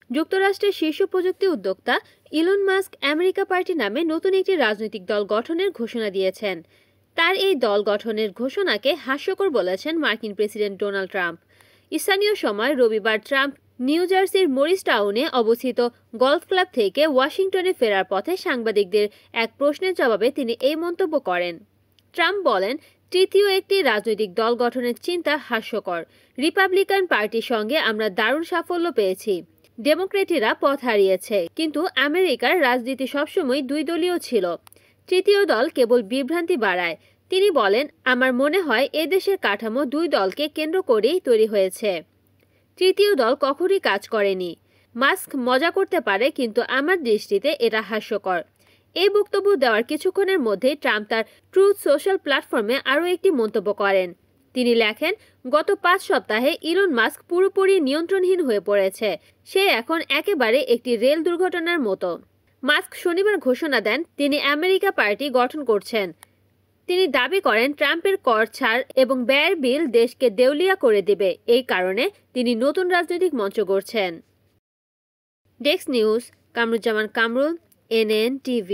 যুক্তরাষ্ট্রের শীর্ষ প্রযুক্তি উদ্যোক্তা ইলন মাস্ক আমেরিকা পার্টি নামে নতুন একটি রাজনৈতিক দল গঠনের ঘোষণা দিয়েছেন। তার এই দল গঠনের ঘোষণাকে হাস্যকর বলেছেন মার্কিন প্রেসিডেন্ট ডোনাল্ড ট্রাম্প। স্থানীয় সময় রবিবার ট্রাম্প নিউ জার্সির মরিস টাউনে অবস্থিত গলফ ক্লাব থেকে ওয়াশিংটনে ফেরার পথে সাংবাদিকদের এক প্রশ্নের জবাবে তিনি এই মন্তব্য করেন। ট্রাম্প বলেন, তৃতীয় একটি রাজনৈতিক দল গঠনের চিন্তা হাস্যকর। রিপাবলিকান পার্টির সঙ্গে আমরা দারুণ সাফল্য পেয়েছি। ডেমোক্রেটরা পথ হারিয়েছে, কিন্তু আমেরিকার রাজনীতি সবসময় দুই দলীয় ছিল। তৃতীয় দল কেবল বিভ্রান্তি বাড়ায়। তিনি বলেন, আমার মনে হয় এ দেশের কাঠামো দুই দলকে কেন্দ্র করেই তৈরি হয়েছে। তৃতীয় দল কখনই কাজ করেনি। মাস্ক মজা করতে পারে, কিন্তু আমার দৃষ্টিতে এটা হাস্যকর। এই বক্তব্য দেওয়ার কিছুক্ষণের মধ্যেই ট্রাম্প তার ট্রুথ সোশ্যাল প্ল্যাটফর্মে আরও একটি মন্তব্য করেন। তিনি লেখেন, গত 5 সপ্তাহে ইলন মাস্ক পুরোপুরি নিয়ন্ত্রণহীন হয়ে পড়েছে। সে এখন একেবারে একটি রেল দুর্ঘটনার মতো। মাস্ক শনিবার ঘোষণা দেন তিনি আমেরিকা পার্টি গঠন করছেন। তিনি দাবি করেন ট্রাম্পের কর ছাড় এবং ব্যয়ের বিল দেশকে দেউলিয়া করে দেবে। এই কারণে তিনি নতুন রাজনৈতিক মঞ্চ গড়ছেন। Desk news, Kamruzzaman Kamrul, NN TV।